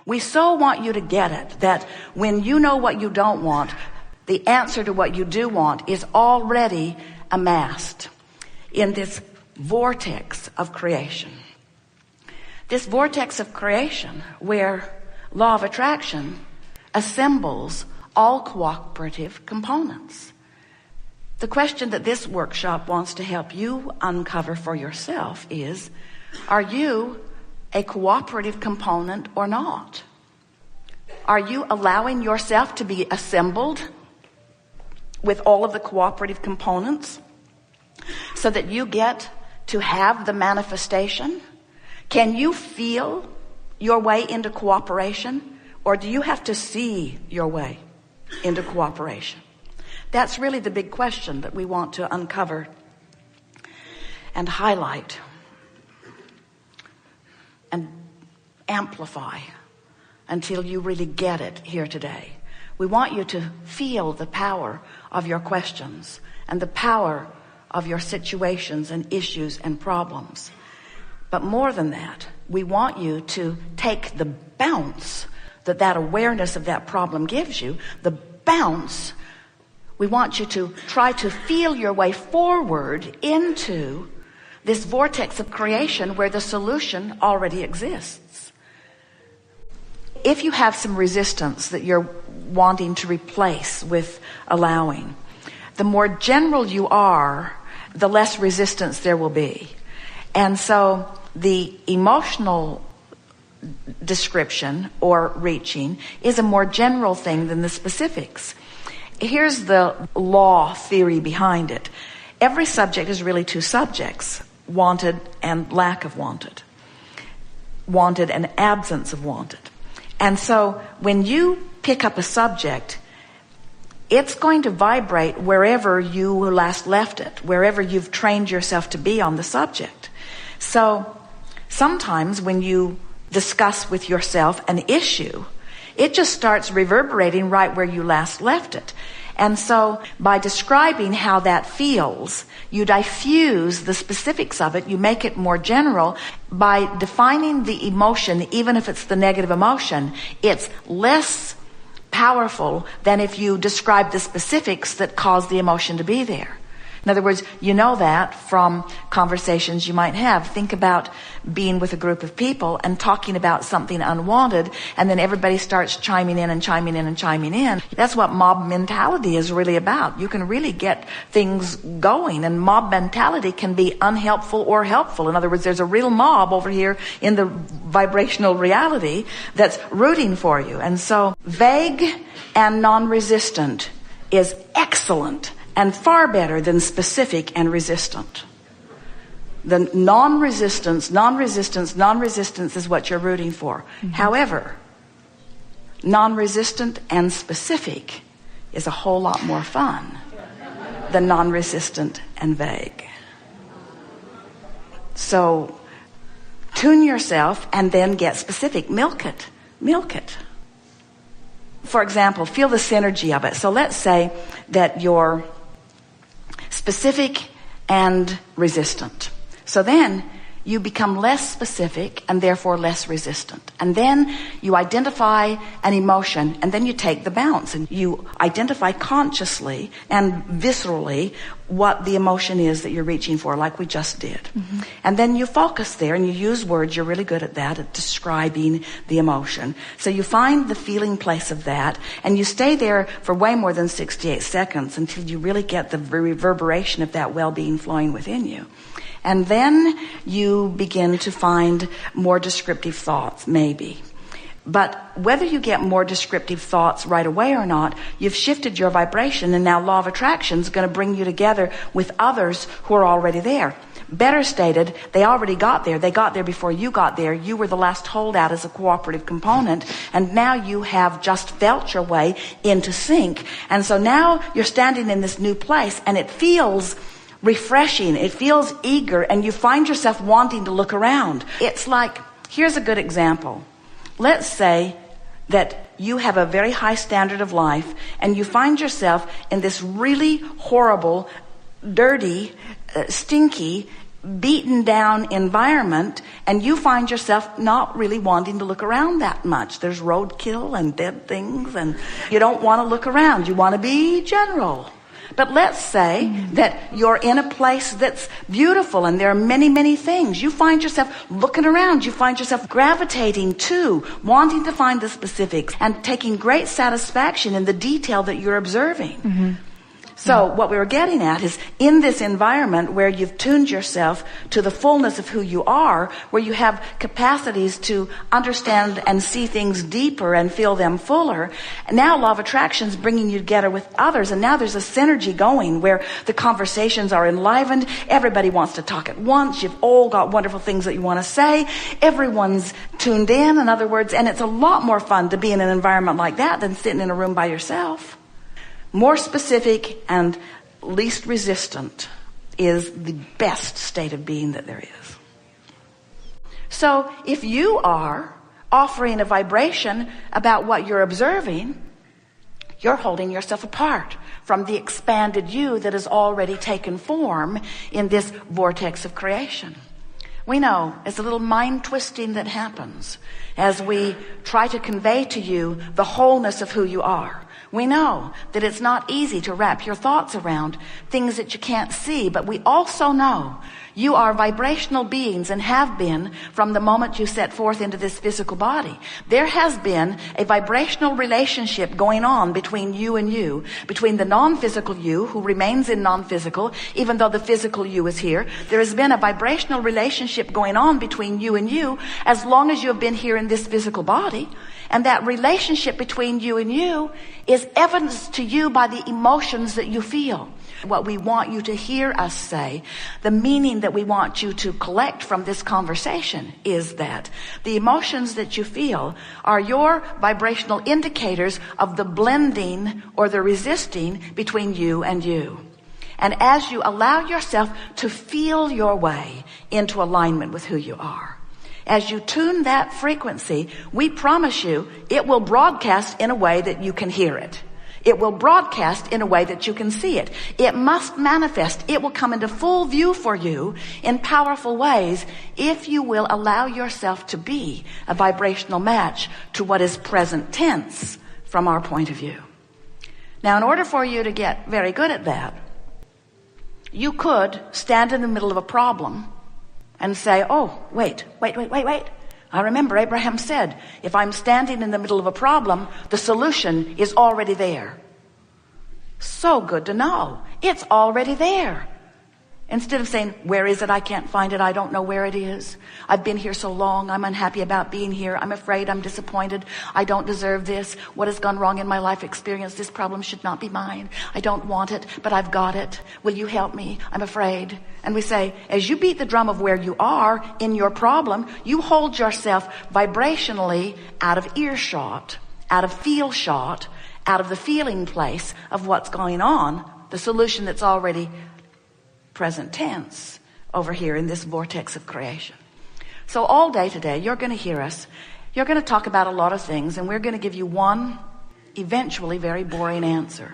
We so want you to get it that when you know what you don't want, the answer to what you do want is already amassed in this vortex of creation. This vortex of creation where law of attraction assembles all cooperative components. The question that this workshop wants to help you uncover for yourself is, are you a cooperative component or not? Are you allowing yourself to be assembled with all of the cooperative components so that you get to have the manifestation? Can you feel your way into cooperation, or do you have to see your way into cooperation? That's really the big question that we want to uncover and highlight and amplify until you really get it here today. We want you to feel the power of your questions and the power of your situations and issues and problems. But more than that, we want you to take the bounce that awareness of that problem gives you, the bounce. We want you to try to feel your way forward into this vortex of creation where the solution already exists. If you have some resistance that you're wanting to replace with allowing, the more general you are, the less resistance there will be. And so the emotional description or reaching is a more general thing than the specifics. Here's the law theory behind it. Every subject is really two subjects, wanted and lack of wanted, wanted and absence of wanted. And so when you pick up a subject, it's going to vibrate wherever you last left it, wherever you've trained yourself to be on the subject. So sometimes when you discuss with yourself an issue, it just starts reverberating right where you last left it. And so by describing how that feels, you diffuse the specifics of it, you make it more general. By defining the emotion, even if it's the negative emotion, it's less powerful than if you describe the specifics that cause the emotion to be there. In other words, you know that from conversations you might have. Think about being with a group of people and talking about something unwanted, and then everybody starts chiming in and chiming in and chiming in. That's what mob mentality is really about. You can really get things going, and mob mentality can be unhelpful or helpful. In other words, there's a real mob over here in the vibrational reality that's rooting for you. And so vague and non-resistant is excellent and far better than specific and resistant. The non-resistance is what you're rooting for. Mm-hmm. However, non-resistant and specific is a whole lot more fun than non-resistant and vague. So tune yourself and then get specific. Milk it. Milk it. For example, feel the synergy of it. So let's say that you're specific and resistant. So then you become less specific and therefore less resistant. And then you identify an emotion, and then you take the bounce and you identify consciously and viscerally what the emotion is that you're reaching for, like we just did. Mm-hmm. And then you focus there and you use words. You're really good at that, at describing the emotion. So you find the feeling place of that, and you stay there for way more than 68 seconds until you really get the reverberation of that well-being flowing within you. And then you begin to find more descriptive thoughts, maybe. But whether you get more descriptive thoughts right away or not, you've shifted your vibration, and now law of attraction is going to bring you together with others who are already there. Better stated, they already got there. They got there before you got there. You were the last holdout as a cooperative component, and now you have just felt your way into sync. And so now you're standing in this new place, and it feels refreshing. It feels eager, and you find yourself wanting to look around. It's like, here's a good example. Let's say that you have a very high standard of life, and you find yourself in this really horrible, dirty, stinky beaten down environment, and you find yourself not really wanting to look around that much. There's roadkill and dead things, and you don't want to look around. You want to be general. But let's say that you're in a place that's beautiful and there are many, many things. You find yourself looking around. You find yourself gravitating to, wanting to find the specifics and taking great satisfaction in the detail that you're observing. So what we were getting at is, in this environment where you've tuned yourself to the fullness of who you are, where you have capacities to understand and see things deeper and feel them fuller, now law of attraction is bringing you together with others, and now there's a synergy going where the conversations are enlivened. Everybody wants to talk at once. You've all got wonderful things that you want to say. Everyone's tuned in other words, and it's a lot more fun to be in an environment like that than sitting in a room by yourself. More specific and least resistant is the best state of being that there is. So if you are offering a vibration about what you're observing, you're holding yourself apart from the expanded you that has already taken form in this vortex of creation. We know it's a little mind twisting that happens as we try to convey to you the wholeness of who you are. We know that it's not easy to wrap your thoughts around things that you can't see, but we also know you are vibrational beings and have been from the moment you set forth into this physical body. There has been a vibrational relationship going on between you and you, between the non-physical you who remains in non-physical, even though the physical you is here. There has been a vibrational relationship going on between you and you as long as you have been here in this physical body. And that relationship between you and you is evidenced to you by the emotions that you feel. What we want you to hear us say, the meaning that we want you to collect from this conversation is that the emotions that you feel are your vibrational indicators of the blending or the resisting between you and you. And as you allow yourself to feel your way into alignment with who you are, as you tune that frequency, we promise you it will broadcast in a way that you can hear it. It will broadcast in a way that you can see it. It must manifest. It will come into full view for you in powerful ways if you will allow yourself to be a vibrational match to what is present tense from our point of view. Now, in order for you to get very good at that, you could stand in the middle of a problem and say, oh, wait. I remember Abraham said, if I'm standing in the middle of a problem, the solution is already there. So good to know. It's already there. Instead of saying, where is it? I can't find it. I don't know where it is. I've been here so long. I'm unhappy about being here. I'm afraid. I'm disappointed. I don't deserve this. What has gone wrong in my life experience? This problem should not be mine. I don't want it, but I've got it. Will you help me? I'm afraid. And we say, as you beat the drum of where you are in your problem, you hold yourself vibrationally out of earshot, out of feel shot, out of the feeling place of what's going on, the solution that's already present tense over here in this vortex of creation. So all day today, you're going to hear us. You're going to talk about a lot of things, and we're going to give you one eventually very boring answer.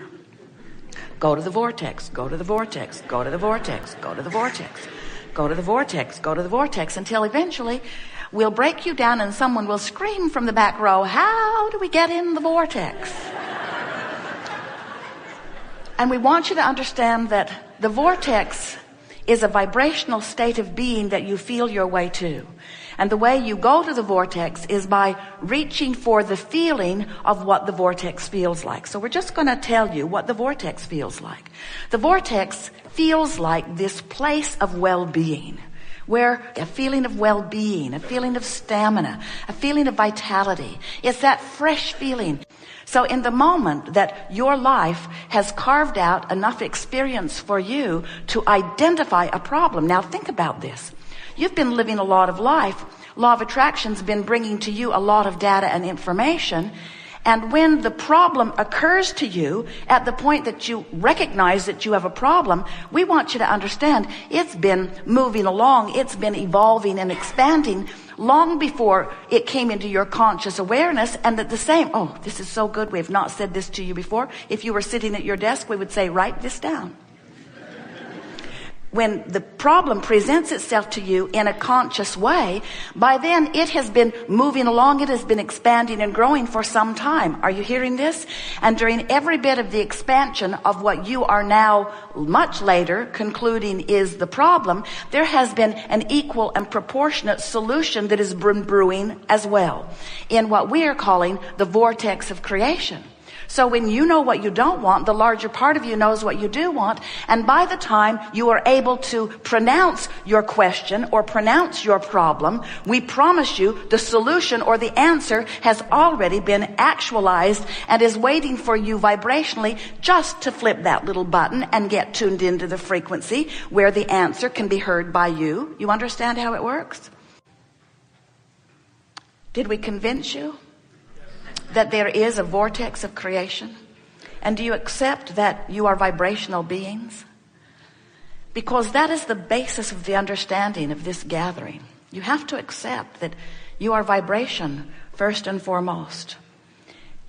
Go to the vortex, go to the vortex, go to the vortex, go to the vortex, go to the vortex, go to the vortex, until eventually we'll break you down and someone will scream from the back row, how do we get in the vortex? And we want you to understand that the vortex is a vibrational state of being that you feel your way to. And the way you go to the vortex is by reaching for the feeling of what the vortex feels like. So we're just going to tell you what the vortex feels like. The vortex feels like this place of well-being, where a feeling of well-being, a feeling of stamina, a feeling of vitality. It's that fresh feeling. So in the moment that your life has carved out enough experience for you to identify a problem. Now think about this. You've been living a lot of life. Law of attraction's been bringing to you a lot of data and information. And when the problem occurs to you at the point that you recognize that you have a problem, we want you to understand it's been moving along. It's been evolving and expanding long before it came into your conscious awareness. And at the same, oh, this is so good. We have not said this to you before. If you were sitting at your desk, we would say, write this down. when the problem presents itself to you in a conscious way, by then it has been moving along, it has been expanding and growing for some time. Are you hearing this? And during every bit of the expansion of what you are now much later concluding is the problem, there has been an equal and proportionate solution that is brewing as well in what we are calling the vortex of creation. So when you know what you don't want, the larger part of you knows what you do want. And by the time you are able to pronounce your question or pronounce your problem, we promise you the solution or the answer has already been actualized and is waiting for you vibrationally just to flip that little button and get tuned into the frequency where the answer can be heard by you. You understand how it works? Did we convince you that there is a vortex of creation? And do you accept that you are vibrational beings? Because that is the basis of the understanding of this gathering. You have to accept that you are vibration first and foremost.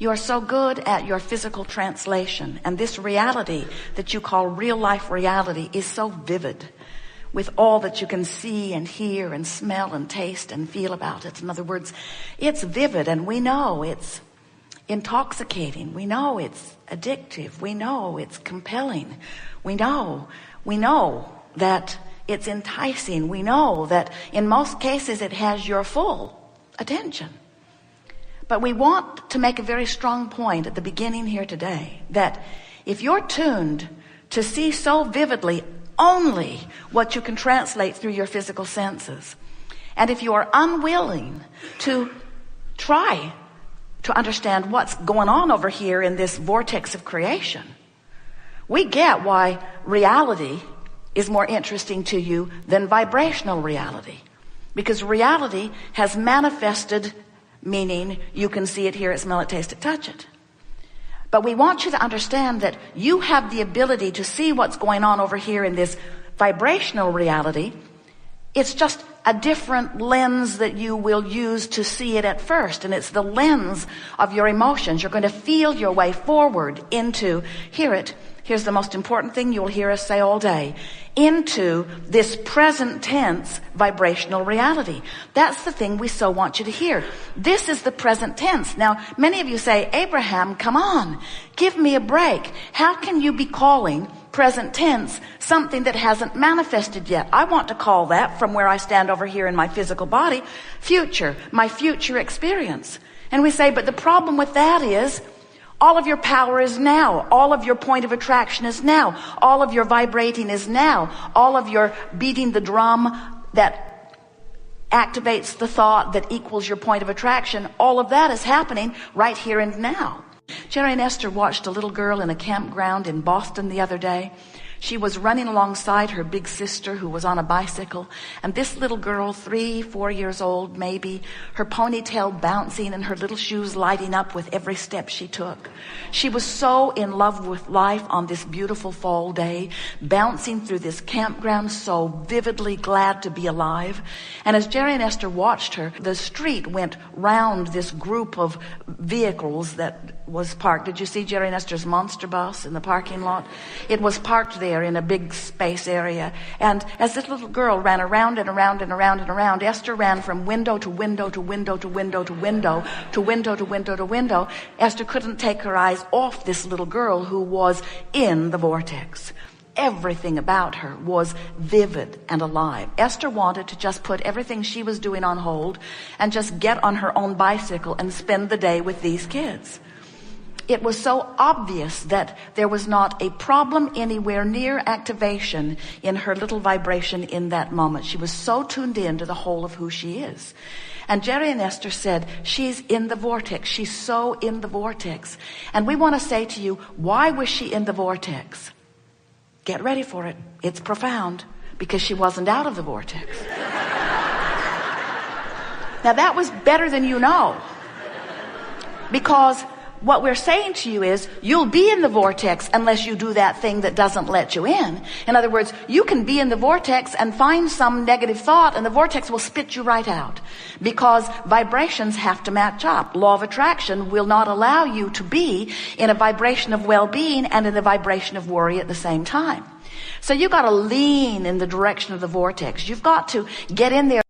You are so good at your physical translation, and this reality that you call real life reality is so vivid with all that you can see and hear and smell and taste and feel about it. In other words, it's vivid, and we know it's intoxicating. We know it's addictive. We know it's compelling. We know that it's enticing. We know that in most cases it has your full attention. But we want to make a very strong point at the beginning here today that if you're tuned to see so vividly only what you can translate through your physical senses, and if you are unwilling to try to understand what's going on over here in this vortex of creation, we get why reality is more interesting to you than vibrational reality. Because reality has manifested, meaning you can see it, hear it, smell it, taste it, touch it. But we want you to understand that you have the ability to see what's going on over here in this vibrational reality. It's just a different lens that you will use to see it at first. And it's the lens of your emotions. You're going to feel your way forward into, here's the most important thing you'll hear us say all day, into this present tense vibrational reality. That's the thing we so want you to hear. This is the present tense. Now, many of you say, Abraham, come on, give me a break. How can you be calling present tense something that hasn't manifested yet? I want to call that, from where I stand over here in my physical body, future, my future experience. And we say, but the problem with that is all of your power is now. All of your point of attraction is now. All of your vibrating is now. All of your beating the drum that activates the thought that equals your point of attraction, all of that is happening right here and now. Jerry and Esther watched a little girl in a campground in Boston the other day. She was running alongside her big sister who was on a bicycle. And this little girl, 3-4 years old maybe, her ponytail bouncing and her little shoes lighting up with every step she took. She was so in love with life on this beautiful fall day, bouncing through this campground, so vividly glad to be alive. And as Jerry and Esther watched her, the street went round this group of vehicles that was parked. Did you see Jerry and Esther's monster bus in the parking lot? It was parked there in a big space area. And as this little girl ran around and around and around and around, Esther ran from window to window to window to window to window to window to window to window. Esther couldn't take her eyes off this little girl who was in the vortex. Everything about her was vivid and alive. Esther wanted to just put everything she was doing on hold and just get on her own bicycle and spend the day with these kids. It was so obvious that there was not a problem anywhere near activation in her little vibration in that moment. She was so tuned in to the whole of who she is. And Jerry and Esther said, she's in the vortex. She's so in the vortex. And we want to say to you, why was she in the vortex? Get ready for it. It's profound, because she wasn't out of the vortex. Now that was better than you know. Because what we're saying to you is, you'll be in the vortex unless you do that thing that doesn't let you in. In other words, you can be in the vortex and find some negative thought, and the vortex will spit you right out. Because vibrations have to match up. Law of attraction will not allow you to be in a vibration of well-being and in a vibration of worry at the same time. So you've got to lean in the direction of the vortex. You've got to get in there